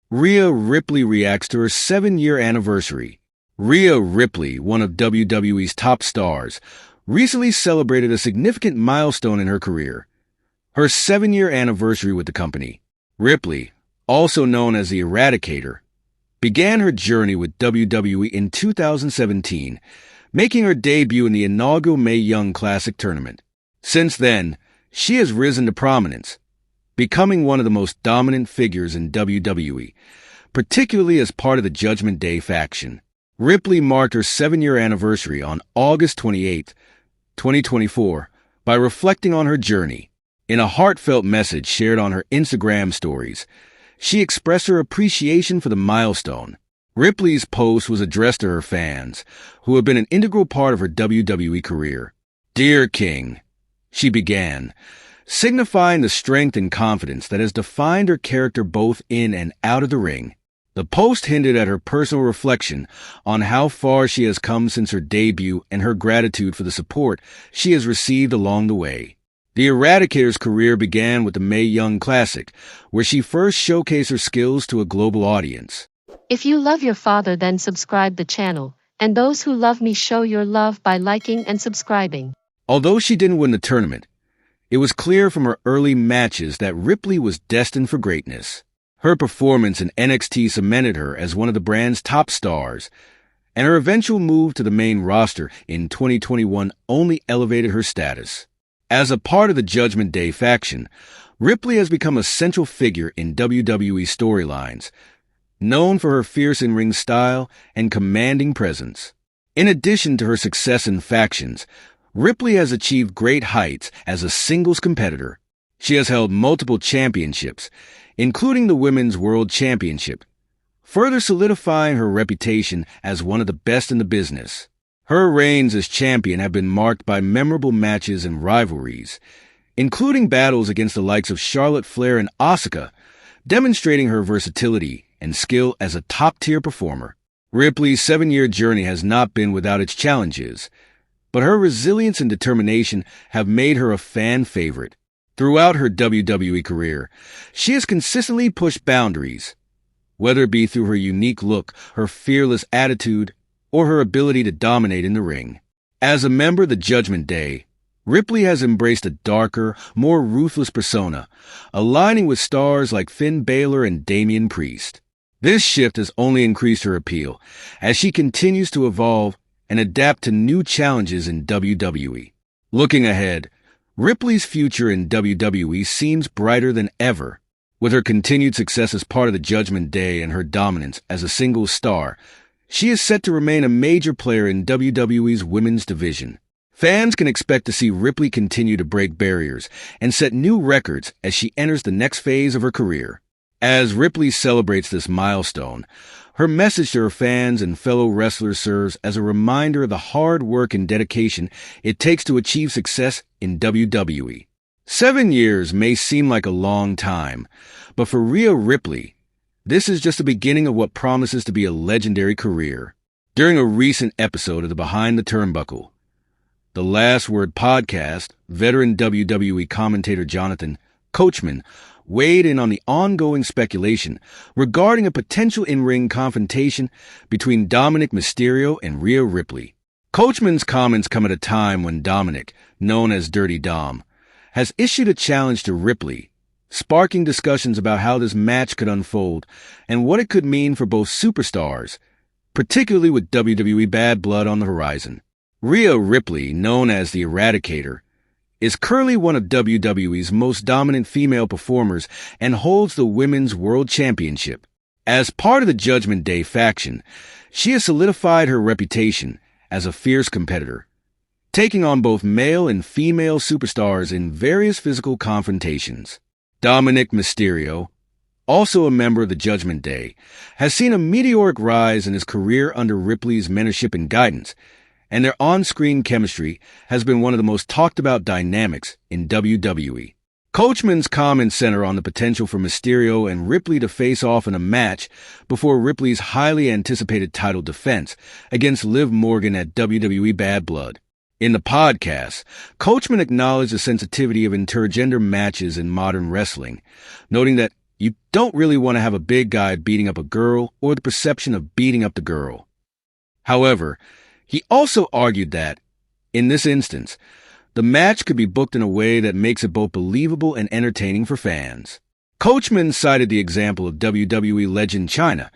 Rhea Ripley reacts to her 7-year anniversary. Rhea Ripley, one of WWE's top stars, recently celebrated a significant milestone in her career, her 7-year anniversary with the company. Ripley, also known as the Eradicator, began her journey with WWE in 2017, making her debut in the inaugural Mae Young Classic tournament. Since then, she has risen to prominence, becoming one of the most dominant figures in WWE, particularly as part of the Judgment Day faction. Ripley marked her 7-year anniversary on August 28, 2024, by reflecting on her journey. In a heartfelt message shared on her Instagram stories, she expressed her appreciation for the milestone. Ripley's post was addressed to her fans, who have been an integral part of her WWE career. "Dear King," she began, signifying the strength and confidence that has defined her character both in and out of the ring. The post hinted at her personal reflection on how far she has come since her debut and her gratitude for the support she has received along the way. The Eradicator's career began with the Mae Young Classic, where she first showcased her skills to a global audience. If you love your father, then subscribe the channel, and those who love me show your love by liking and subscribing. Although she didn't win the tournament, it was clear from her early matches that Ripley was destined for greatness. Her performance in NXT cemented her as one of the brand's top stars, and her eventual move to the main roster in 2021 only elevated her status. As a part of the Judgment Day faction, Ripley has become a central figure in WWE storylines, known for her fierce in-ring style and commanding presence. In addition to her success in factions, Ripley has achieved great heights as a singles competitor. She has held multiple championships, including the Women's World Championship, further solidifying her reputation as one of the best in the business. Her reigns as champion have been marked by memorable matches and rivalries, including battles against the likes of Charlotte Flair and Asuka, demonstrating her versatility and skill as a top-tier performer. Ripley's 7-year journey has not been without its challenges, but her resilience and determination have made her a fan favorite. Throughout her WWE career, she has consistently pushed boundaries, whether it be through her unique look, her fearless attitude, or her ability to dominate in the ring. As a member of the Judgment Day, Ripley has embraced a darker, more ruthless persona, aligning with stars like Finn Balor and Damian Priest. This shift has only increased her appeal as she continues to evolve and adapt to new challenges in WWE. Looking ahead, Ripley's future in WWE seems brighter than ever. With her continued success as part of the Judgment Day and her dominance as a single star, she is set to remain a major player in WWE's women's division. Fans can expect to see Ripley continue to break barriers and set new records as she enters the next phase of her career. As Ripley celebrates this milestone, her message to her fans and fellow wrestlers serves as a reminder of the hard work and dedication it takes to achieve success in WWE. 7 years may seem like a long time, but for Rhea Ripley, this is just the beginning of what promises to be a legendary career. During a recent episode of the Behind the Turnbuckle, the Last Word podcast, veteran WWE commentator Jonathan Coachman weighed in on the ongoing speculation regarding a potential in-ring confrontation between Dominik Mysterio and Rhea Ripley. Coachman's comments come at a time when Dominik, known as Dirty Dom, has issued a challenge to Ripley, sparking discussions about how this match could unfold and what it could mean for both superstars, particularly with WWE Bad Blood on the horizon. Rhea Ripley, known as the Eradicator, is currently one of WWE's most dominant female performers and holds the Women's World Championship. As part of the Judgment Day faction, she has solidified her reputation as a fierce competitor, taking on both male and female superstars in various physical confrontations. Dominik Mysterio, also a member of the Judgment Day, has seen a meteoric rise in his career under Ripley's mentorship and guidance, and their on-screen chemistry has been one of the most talked-about dynamics in WWE. Coachman's comments center on the potential for Mysterio and Ripley to face off in a match before Ripley's highly anticipated title defense against Liv Morgan at WWE Bad Blood. In the podcast, Coachman acknowledged the sensitivity of intergender matches in modern wrestling, noting that You don't really want to have a big guy beating up a girl or the perception of beating up the girl. However, he also argued that, in this instance, the match could be booked in a way that makes it both believable and entertaining for fans. Coachman cited the example of WWE legend Chyna,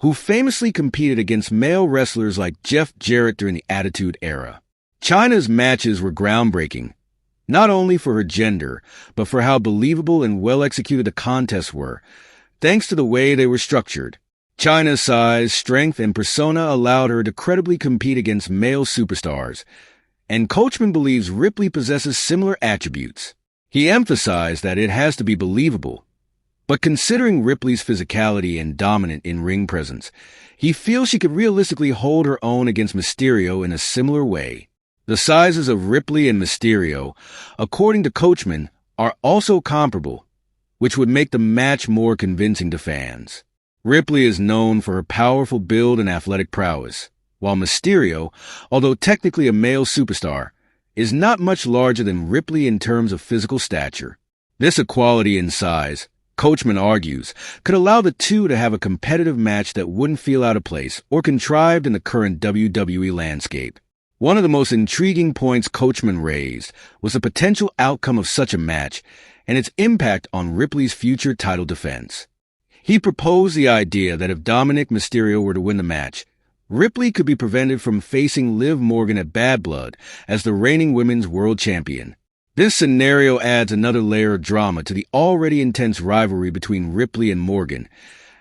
who famously competed against male wrestlers like Jeff Jarrett during the Attitude Era. Chyna's matches were groundbreaking, not only for her gender, but for how believable and well-executed the contests were, thanks to the way they were structured. Chyna's size, strength, and persona allowed her to credibly compete against male superstars, and Coachman believes Ripley possesses similar attributes. He emphasized that it has to be believable, but considering Ripley's physicality and dominant in-ring presence, he feels she could realistically hold her own against Mysterio in a similar way. The sizes of Ripley and Mysterio, according to Coachman, are also comparable, which would make the match more convincing to fans. Ripley is known for her powerful build and athletic prowess, while Mysterio, although technically a male superstar, is not much larger than Ripley in terms of physical stature. This equality in size, Coachman argues, could allow the two to have a competitive match that wouldn't feel out of place or contrived in the current WWE landscape. One of the most intriguing points Coachman raised was the potential outcome of such a match and its impact on Ripley's future title defense. He proposed the idea that if Dominik Mysterio were to win the match, Ripley could be prevented from facing Liv Morgan at Bad Blood as the reigning women's world champion. This scenario adds another layer of drama to the already intense rivalry between Ripley and Morgan,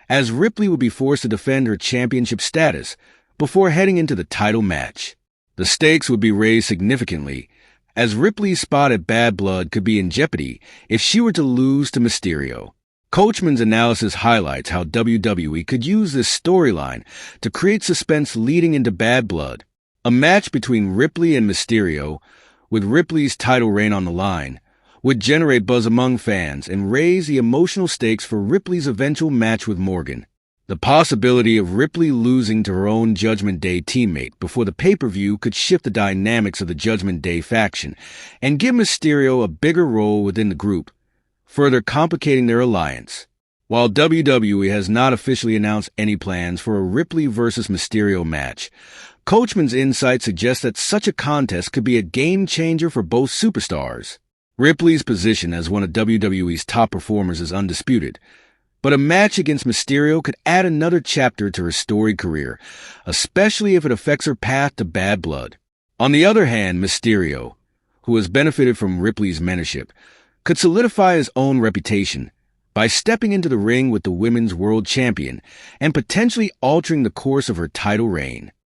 as Ripley would be forced to defend her championship status before heading into the title match. The stakes would be raised significantly, as Ripley's spot at Bad Blood could be in jeopardy if she were to lose to Mysterio. Coachman's analysis highlights how WWE could use this storyline to create suspense leading into Bad Blood. A match between Ripley and Mysterio, with Ripley's title reign on the line, would generate buzz among fans and raise the emotional stakes for Ripley's eventual match with Morgan. The possibility of Ripley losing to her own Judgment Day teammate before the pay-per-view could shift the dynamics of the Judgment Day faction and give Mysterio a bigger role within the group, further complicating their alliance. While WWE has not officially announced any plans for a Ripley versus Mysterio match, Coachman's insight suggests that such a contest could be a game-changer for both superstars. Ripley's position as one of WWE's top performers is undisputed, but a match against Mysterio could add another chapter to her storied career, especially if it affects her path to Bad Blood. On the other hand, Mysterio, who has benefited from Ripley's mentorship, could solidify his own reputation by stepping into the ring with the women's world champion and potentially altering the course of her title reign.